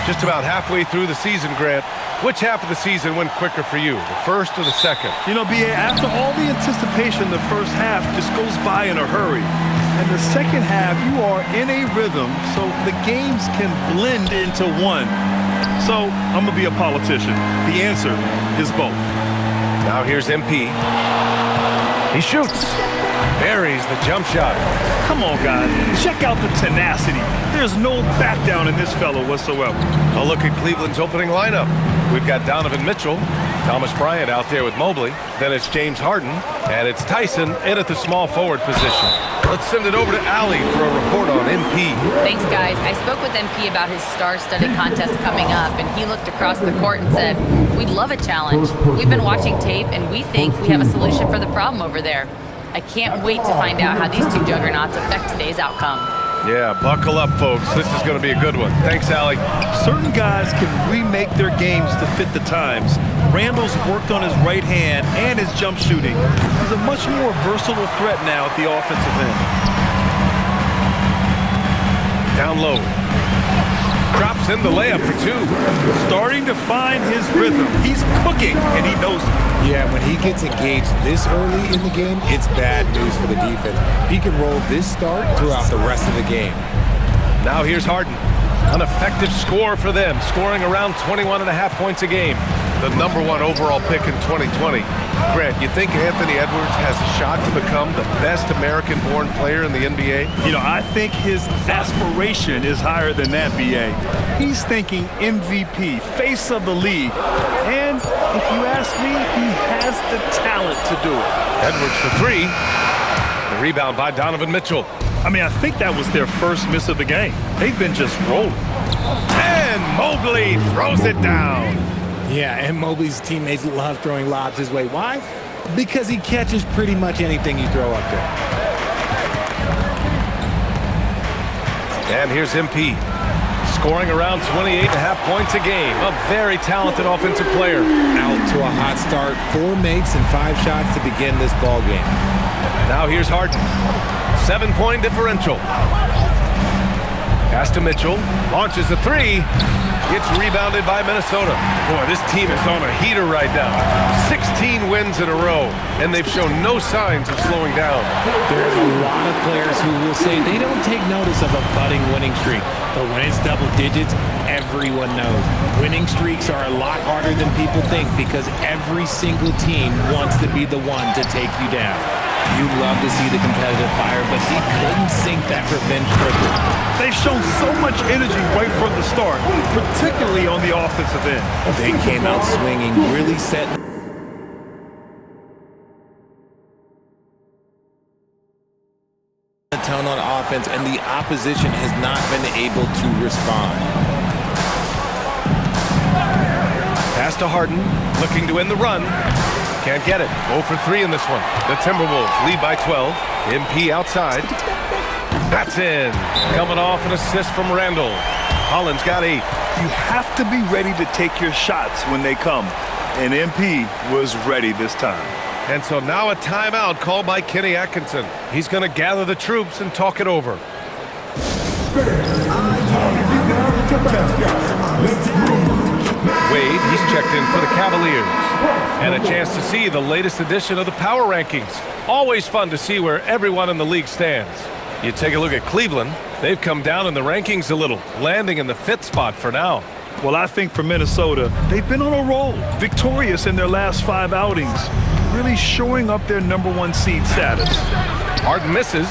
Just about halfway through the season, Grant. Which half of the season went quicker for you, the first or the second? You know, B.A., after all the anticipation, the first half just goes by in a hurry. And the second half, you are in a rhythm, so the games can blend into one. So, I'm going to be a politician. The answer is both. Now here's MP. He shoots. Buries the jump shot. Come on, guys. Check out the tenacity. There's no back down in this fellow whatsoever. A look at Cleveland's opening lineup. We've got Donovan Mitchell, Thomas Bryant out there with Mobley. Then it's James Harden, and it's Tyson in at the small forward position. Let's send it over to Allie for a report on MP. Thanks, guys. I spoke with MP about his star-studded contest coming up, and he looked across the court and said, "We'd love a challenge. We've been watching tape, and we think we have a solution for the problem over there." I can't wait to find out how these two juggernauts affect today's outcome. Yeah, buckle up, folks. This is going to be a good one. Thanks, Allie. Certain guys can remake their games to fit the times. Randall's worked on his right hand and his jump shooting. He's a much more versatile threat now at the offensive end. Down low. Drops in the layup for two. Starting to find his rhythm. He's cooking, and he knows it. Yeah, when he gets engaged this early in the game, it's bad news for the defense. He can roll this start throughout the rest of the game. Now here's Harden. An effective score for them, scoring around 21.5 points a game. The #1 overall pick in 2020. Grant, you think Anthony Edwards has a shot to become the best American-born player in the NBA? You know, I think his aspiration is higher than that, B.A. He's thinking MVP, face of the league. And if you ask me, he has the talent to do it. Edwards for three. The rebound by Donovan Mitchell. I mean, I think that was their first miss of the game. They've been just rolling. And Mobley throws it down. Yeah, and Mobley's teammates love throwing lobs his way. Why? Because he catches pretty much anything you throw up there. And here's MP. Scoring around 28.5 points a game. A very talented offensive player. Out to a hot start. 4 makes and 5 shots to begin this ball game. Now here's Harden. 7-point differential. Pass to Mitchell. Launches a three. It's rebounded by Minnesota. Boy, this team is on a heater right now. 16 wins in a row, and they've shown no signs of slowing down. There's a lot of players who will say they don't take notice of a budding winning streak. But when it's double digits, everyone knows. Winning streaks are a lot harder than people think because every single team wants to be the one to take you down. You'd love to see the competitive fire, but he couldn't sink that revenge trigger. They've shown so much energy right from the start, particularly on the offensive end. They came out swinging, really setting the tone on offense, and the opposition has not been able to respond. Pass to Harden, looking to end the run. Can't get it. 0 for 3 in this one. The Timberwolves lead by 12. MP outside. That's in. Coming off an assist from Randall. Holland's got 8. You have to be ready to take your shots when they come. And MP was ready this time. And so now a timeout called by Kenny Atkinson. He's going to gather the troops and talk it over. Wade, he's checked in for the Cavaliers. And a chance to see the latest edition of the power rankings. Always fun to see where everyone in the league stands. You take a look at Cleveland. They've come down in the rankings a little, landing in the 5th spot for now. Well, I think for Minnesota, they've been on a roll, victorious in their last 5 outings, really showing up their #1 seed status. Harden misses.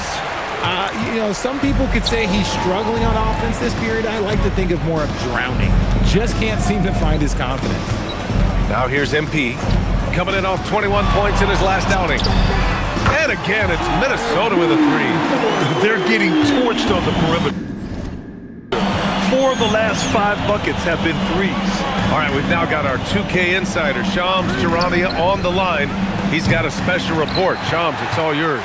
Some people could say he's struggling on offense this period. I like to think of more of drowning. Just can't seem to find his confidence. Now here's MP, coming in off 21 points in his last outing. And again, it's Minnesota with a 3. They're getting torched on the perimeter. 4 of the last 5 buckets have been threes. All right, we've now got our 2K insider, Shams Charania, on the line. He's got a special report. Shams, it's all yours.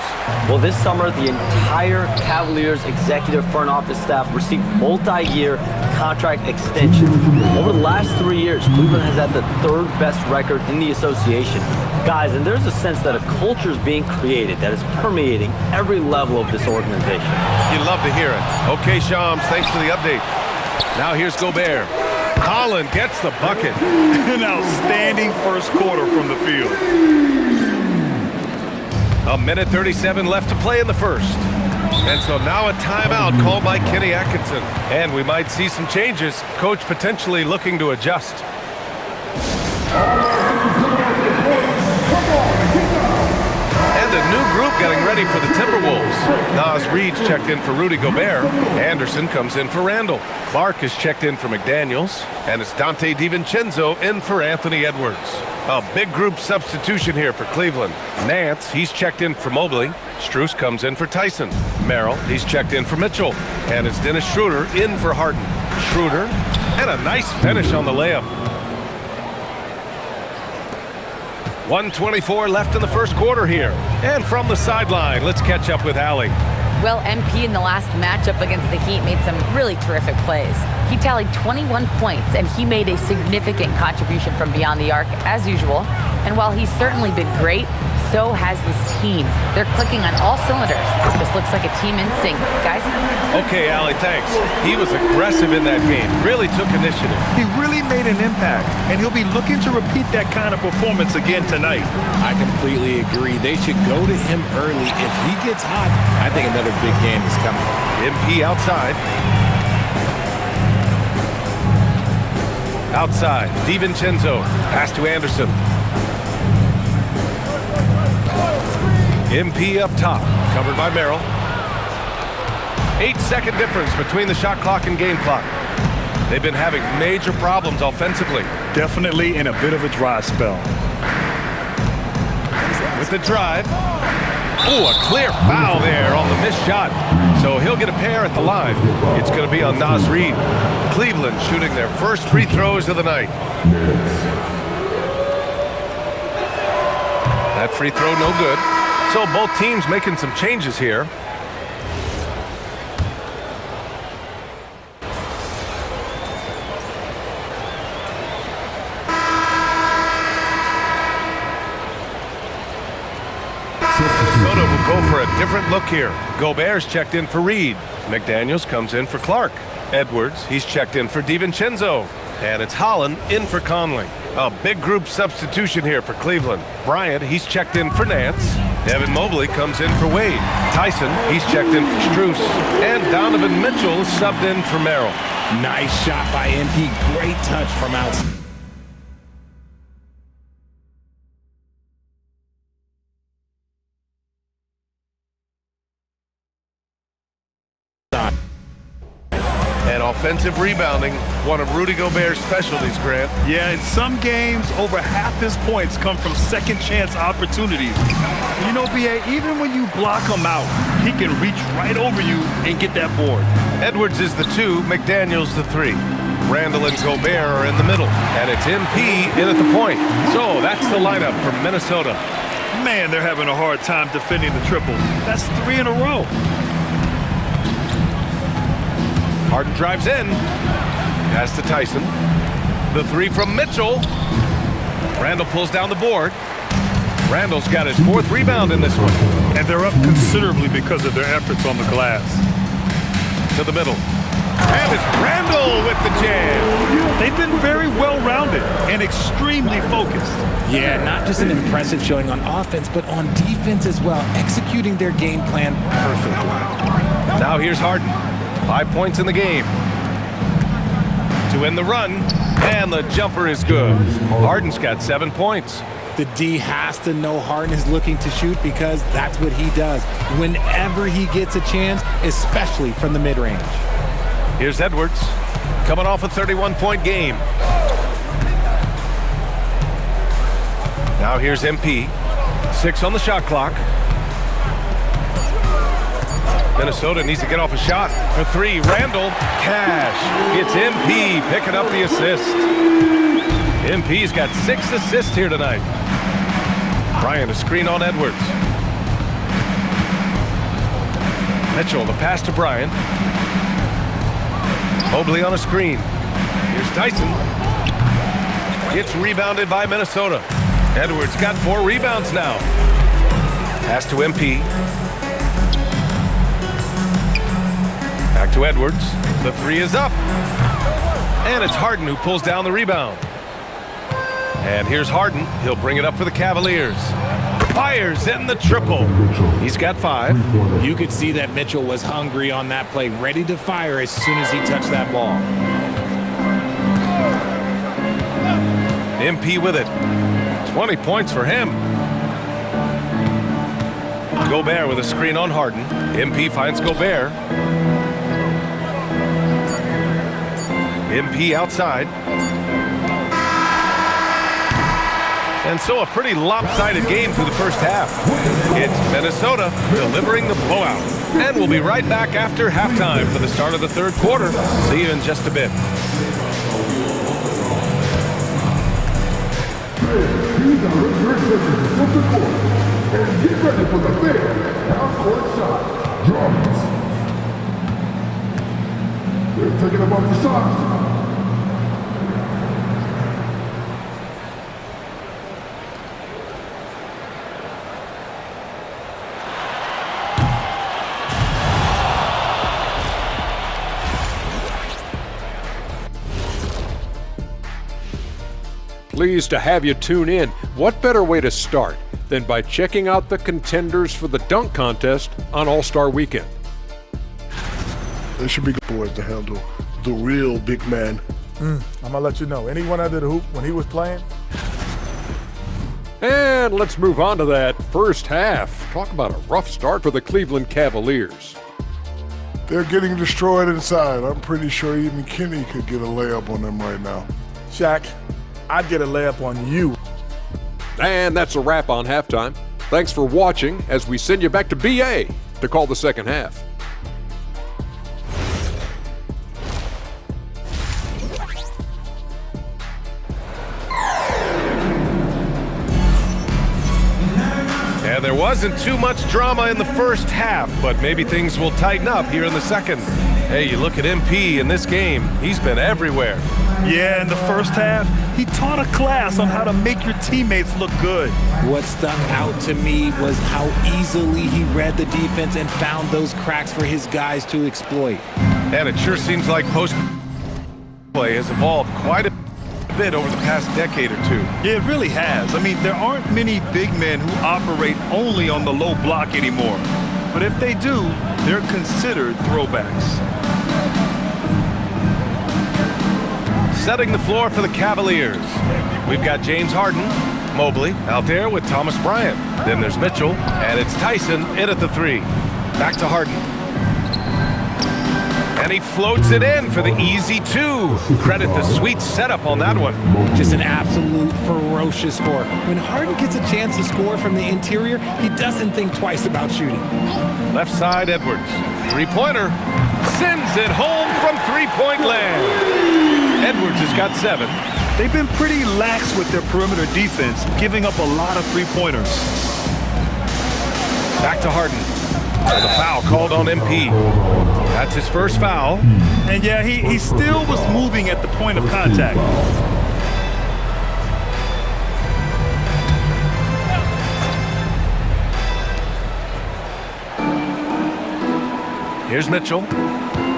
Well, this summer, the entire Cavaliers executive front office staff received multi-year contract extensions. Over the last 3 years, Cleveland has had the 3rd best record in the association. Guys, and there's a sense that a culture is being created that is permeating every level of this organization. You'd love to hear it. Okay, Shams, thanks for the update. Now here's Gobert. Holland gets the bucket. An outstanding first quarter from the field. 1:37 left to play in the first. And so now a timeout called by Kenny Atkinson. And we might see some changes. Coach potentially looking to adjust. And a new group getting ready for the Timberwolves. Naz Reid's checked in for Rudy Gobert. Anderson comes in for Randall. Clark is checked in for McDaniels. And it's Dante DiVincenzo in for Anthony Edwards. A big group substitution here for Cleveland. Nance, he's checked in for Mobley. Strus comes in for Tyson. Merrill, he's checked in for Mitchell. And it's Dennis Schroeder in for Harden. Schroeder, and a nice finish on the layup. 1:24 left in the first quarter here. And from the sideline, let's catch up with Allie. Well, MP in the last matchup against the Heat made some really terrific plays. He tallied 21 points, and he made a significant contribution from beyond the arc, as usual. And while he's certainly been great, so has this team. They're clicking on all cylinders. This looks like a team in sync. Guys? Okay, Allie, thanks. He was aggressive in that game. Really took initiative. He really made an impact, and he'll be looking to repeat that kind of performance again tonight. I completely agree. They should go to him early. If he gets hot, I think another big game is coming. MP outside. Outside, DiVincenzo. Pass to Anderson. MP up top, covered by Merrill. 8-second difference between the shot clock and game clock. They've been having major problems offensively. Definitely in a bit of a dry spell. With the drive. Oh, a clear foul there on the missed shot. So he'll get a pair at the line. It's going to be on Naz Reid. Cleveland shooting their first free throws of the night. That free throw no good. So both teams making some changes here. Minnesota will go for a different look here. Gobert's checked in for Reid. McDaniels comes in for Clark. Edwards, he's checked in for DiVincenzo. And it's Holland in for Conley. A big group substitution here for Cleveland. Bryant, he's checked in for Nance. Evan Mobley comes in for Wade. Tyson, he's checked in for Strus. And Donovan Mitchell is subbed in for Merrill. Nice shot by MP. Great touch from outside. And offensive rebounding, one of Rudy Gobert's specialties, Grant. Yeah, in some games, over half his points come from second chance opportunities. You know, B.A., even when you block him out, he can reach right over you and get that board. Edwards is the 2, McDaniels the 3. Randall and Gobert are in the middle, and it's MP in at the point. So that's the lineup for Minnesota. Man, they're having a hard time defending the triple. That's 3 in a row. Harden drives in. Pass to Tyson. The three from Mitchell. Randall pulls down the board. Randall's got his 4th rebound in this one. And they're up considerably because of their efforts on the glass. To the middle. And it's Randall with the jam. They've been very well-rounded and extremely focused. Yeah, not just an impressive showing on offense, but on defense as well, executing their game plan perfectly. Now here's Harden. 5 points in the game. To end the run, and the jumper is good. Harden's got 7 points. The D has to know Harden is looking to shoot because that's what he does whenever he gets a chance, especially from the mid-range. Here's Edwards, coming off a 31-point game. Now here's MP. 6 on the shot clock. Minnesota needs to get off a shot for 3. Randall, cash. It's MP picking up the assist. MP's got 6 assists here tonight. Bryant, a screen on Edwards. Mitchell, the pass to Bryant. Mobley on a screen. Here's Tyson. It's rebounded by Minnesota. Edwards got 4 rebounds now. Pass to MP. Back to Edwards. The 3 is up. And it's Harden who pulls down the rebound. And here's Harden. He'll bring it up for the Cavaliers. Fires in the triple. He's got 5. You could see that Mitchell was hungry on that play, ready to fire as soon as he touched that ball. MP with it. 20 points for him. Gobert with a screen on Harden. MP finds Gobert. MP outside. And so a pretty lopsided game through the first half. It's Minnesota delivering the blowout. And we'll be right back after halftime for the start of the 3rd quarter. See you in just a bit. These are representatives from the court. And get ready for the big half-court shot. Drums. They're taking about the shots. Pleased to have you tune in. What better way to start than by checking out the contenders for the dunk contest on All-Star Weekend? There should be good boys to handle the real big man. I'm gonna let you know. Anyone under the hoop when he was playing? And let's move on to that first half. Talk about a rough start for the Cleveland Cavaliers. They're getting destroyed inside. I'm pretty sure even Kenny could get a layup on them right now. Shaq, I'd get a layup on you. And that's a wrap on halftime. Thanks for watching as we send you back to BA to call the second half. And there wasn't too much drama in the first half, but maybe things will tighten up here in the second. Hey, you look at MP in this game, he's been everywhere. Yeah, in the first half, he taught a class on how to make your teammates look good. What stuck out to me was how easily he read the defense and found those cracks for his guys to exploit. And it sure seems like post play has evolved quite a bit over the past decade or two. Yeah, it really has. I mean, there aren't many big men who operate only on the low block anymore. But if they do, they're considered throwbacks. Setting the floor for the Cavaliers. We've got James Harden, Mobley out there with Thomas Bryant. Then there's Mitchell, and it's Tyson in at the 3. Back to Harden. And he floats it in for the easy 2. Credit the sweet setup on that one. Just an absolute ferocious score. When Harden gets a chance to score from the interior, he doesn't think twice about shooting. Left side, Edwards. 3-pointer. Sends it home from 3-point land. Edwards has got 7. They've been pretty lax with their perimeter defense, giving up a lot of 3-pointers. Back to Harden. And the foul called on MP. That's his first foul. And yeah, he still was moving at the point of contact. Here's Mitchell.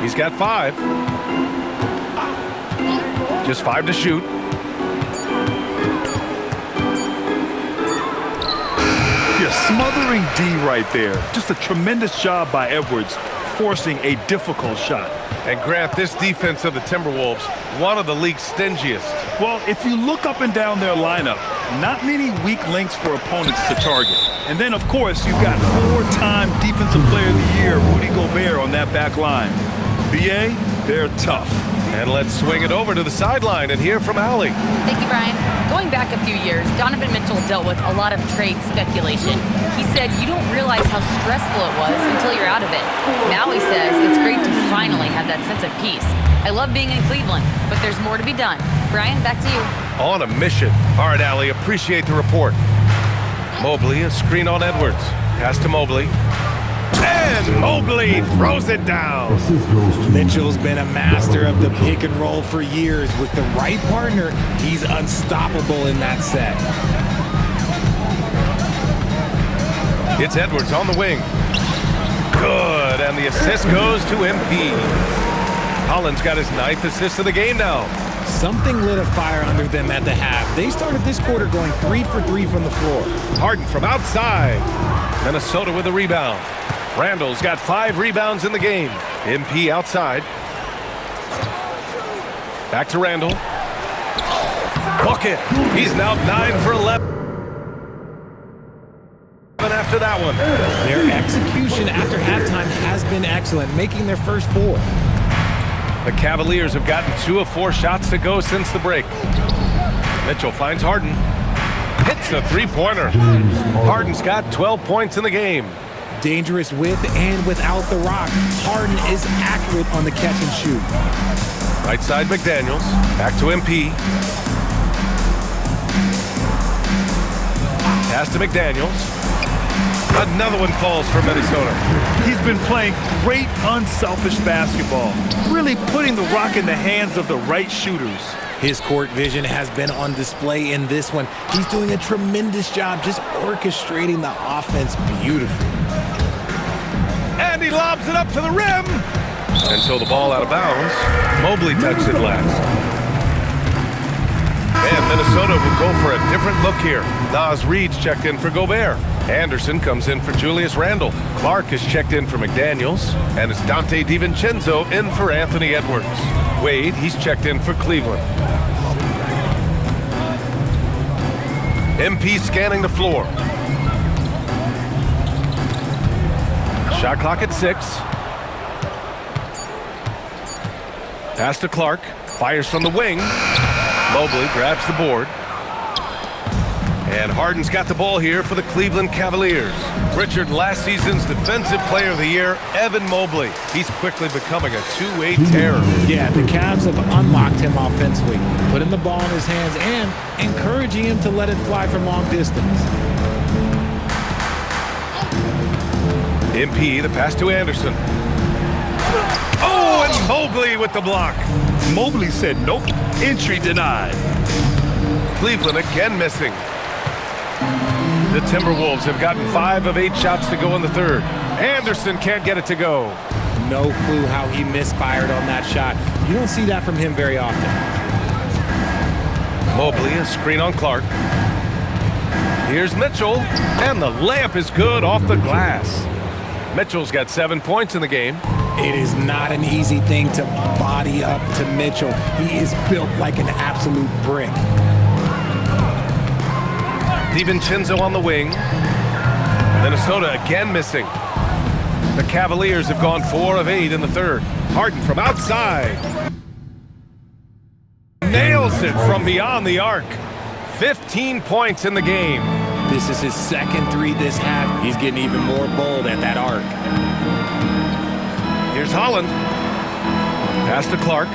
He's got 5. Just 5 to shoot. You're smothering D right there. Just a tremendous job by Edwards, forcing a difficult shot. And Grant, this defense of the Timberwolves, one of the league's stingiest. Well, if you look up and down their lineup, not many weak links for opponents to target. And then, of course, you've got 4-time Defensive Player of the Year, Rudy Gobert, on that back line. BA, they're tough. And let's swing it over to the sideline and hear from Allie. Thank you, Brian. Going back a few years, Donovan Mitchell dealt with a lot of trade speculation. He said you don't realize how stressful it was until you're out of it. Now he says it's great to finally have that sense of peace. I love being in Cleveland, but there's more to be done. Brian, back to you. On a mission. All right, Allie, appreciate the report. Mobley, a screen on Edwards. Pass to Mobley. And Mobley throws it down. Mitchell's been a master of the pick and roll for years. With the right partner, he's unstoppable in that set. It's Edwards on the wing. Good, and the assist goes to MP. Holland's got his 9th assist of the game now. Something lit a fire under them at the half. They started this quarter going 3 for 3 from the floor. Harden from outside. Minnesota with a rebound. Randall's got 5 rebounds in the game. MP outside. Back to Randall. Bucket. He's now 9 for 11. After that one. Their execution after halftime has been excellent, making their first 4. The Cavaliers have gotten 2 of 4 shots to go since the break. Mitchell finds Harden. Hits a 3-pointer. Harden's got 12 points in the game. Dangerous with and without the rock. Harden is accurate on the catch and shoot. Right side McDaniels. Back to MP. Pass to McDaniels. Another one falls for Minnesota. He's been playing great unselfish basketball, really putting the rock in the hands of the right shooters. His court vision has been on display in this one. He's doing a tremendous job just orchestrating the offense beautifully. And he lobs it up to the rim. And so the ball out of bounds. Mobley touched it last. And Minnesota will go for a different look here. Naz Reid's checked in for Gobert. Anderson comes in for Julius Randle. Clark is checked in for McDaniels. And it's Dante DiVincenzo in for Anthony Edwards. Wade, he's checked in for Cleveland. MP scanning the floor. Shot clock at 6. Pass to Clark. Fires from the wing. Mobley grabs the board. And Harden's got the ball here for the Cleveland Cavaliers. Richard, last season's Defensive Player of the Year, Evan Mobley. He's quickly becoming a two-way terror. Yeah, the Cavs have unlocked him offensively, putting the ball in his hands and encouraging him to let it fly from long distance. MP, the pass to Anderson. Oh, and Mobley with the block. Mobley said nope, entry denied. Cleveland again missing. The Timberwolves have gotten 5 of 8 shots to go in the third. Anderson can't get it to go. No clue how he misfired on that shot. You don't see that from him very often. Mobley, a screen on Clark. Here's Mitchell, and the layup is good off the glass. Mitchell's got 7 points in the game. It is not an easy thing to body up to Mitchell. He is built like an absolute brick. DiVincenzo on the wing. Minnesota again missing. The Cavaliers have gone 4 of 8 in the third. Harden from outside. Nails it from beyond the arc. 15 points in the game. This is his second 3 this half. He's getting even more bold at that arc. Here's Holland. Pass to Clark.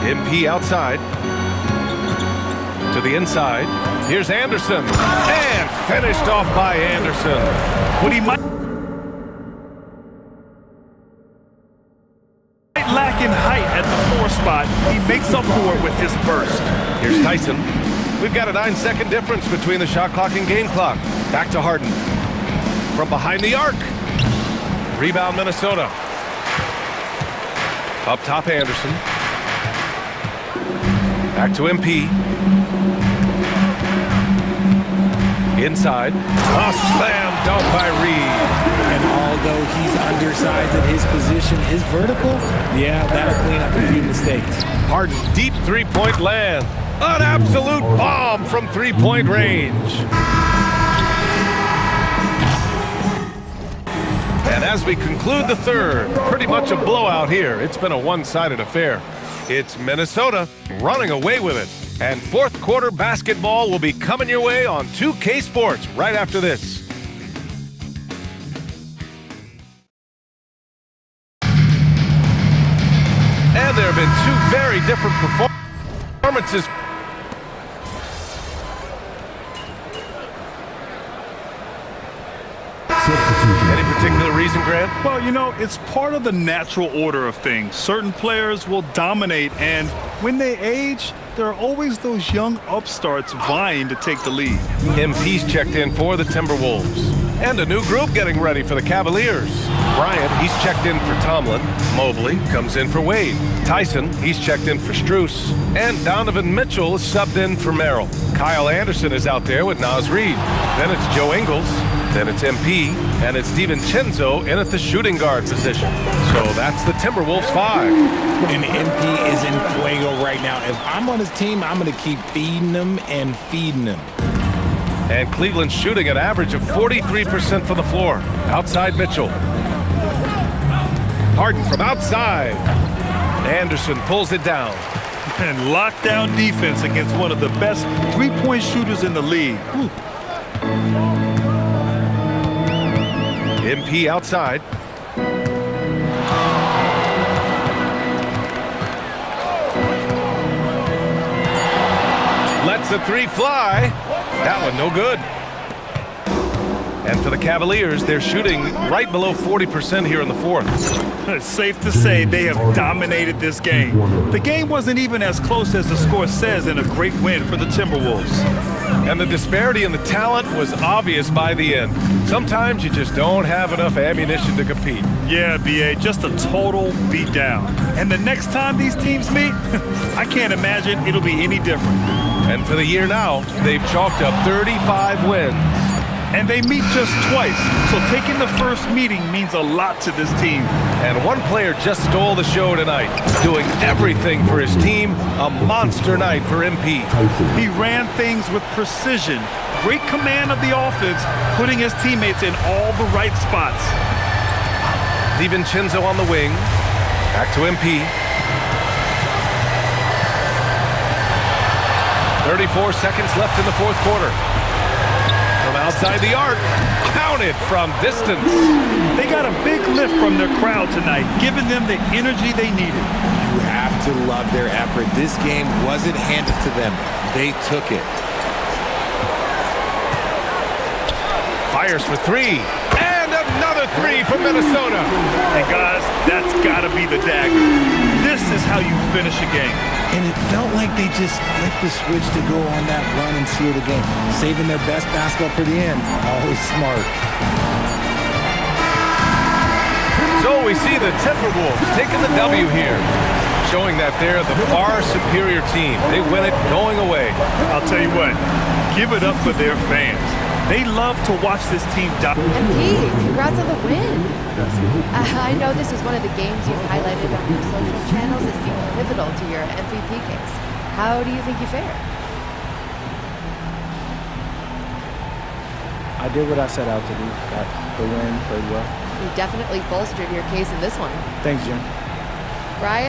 MP outside. To To the inside. Here's Anderson. And finished off by Anderson. What he might lack in height at the 4 spot, he makes up for it with his burst. Here's Tyson. We've got a 9-second difference between the shot clock and game clock. Back to Harden. From behind the arc. Rebound Minnesota. Up top Anderson. Back to MP. Inside. A slam dunk by Reed. And although he's undersized at his position, his vertical, yeah, that'll clean up a few mistakes. Harden, deep three-point land. An absolute bomb from three-point range. And as we conclude the third, pretty much a blowout here. It's been a one-sided affair. It's Minnesota running away with it. And fourth quarter basketball will be coming your way on 2K Sports right after this. And there have been two very different performances. Any particular reason, Grant? Well, you know, it's part of the natural order of things. Certain players will dominate, and when they age, there are always those young upstarts vying to take the lead. MP's checked in for the Timberwolves. And a new group getting ready for the Cavaliers. Bryant, he's checked in for Tomlin. Mobley comes in for Wade. Tyson, he's checked in for Strus. And Donovan Mitchell is subbed in for Merrill. Kyle Anderson is out there with Naz Reid. Then it's Joe Ingles. Then it's MP. And it's DiVincenzo in at the shooting guard position. So that's the Timberwolves 5. And MP is in fuego right now. If I'm on his team, I'm going to keep feeding him and feeding him. And Cleveland's shooting an average of 43% from the floor. Outside Mitchell. Harden from outside. Anderson pulls it down. And lockdown defense against one of the best three-point shooters in the league. Ooh. MP outside. Lets the three fly. That one no good. And for the Cavaliers, they're shooting right below 40% here in the fourth. It's safe to say they have dominated this game. The game wasn't even as close as the score says in a great win for the Timberwolves. And the disparity in the talent was obvious by the end. Sometimes you just don't have enough ammunition to compete. Yeah, B.A., just a total beatdown. And the next time these teams meet, I can't imagine it'll be any different. And for the year now, they've chalked up 35 wins. And they meet just twice, so taking the first meeting means a lot to this team. And one player just stole the show tonight, doing everything for his team. A monster night for MP. He ran things with precision, great command of the offense, putting his teammates in all the right spots. DiVincenzo on the wing. Back to MP. 34 seconds left in the fourth quarter. From outside the arc, counted from distance. They got a big lift from their crowd tonight, giving them the energy they needed. You have to love their effort. This game wasn't handed to them. They took it. Fires for three. And another three from Minnesota. And guys, that's got to be the dagger. This is how you finish a game. And it felt like they just flipped the switch to go on that run and seal the game. Saving their best basketball for the end. Always smart. So we see the Timberwolves taking the W here, showing that they're the far superior team. They win it going away. I'll tell you what, give it up for their fans. They love to watch this team dominate. MP, congrats on the win. I know this is one of the games you've highlighted on your social channels as being pivotal to your MVP case. How do you think you fared? I did what I set out to do. Got the win, played well. You definitely bolstered your case in this one. Thanks, Jen. Brian?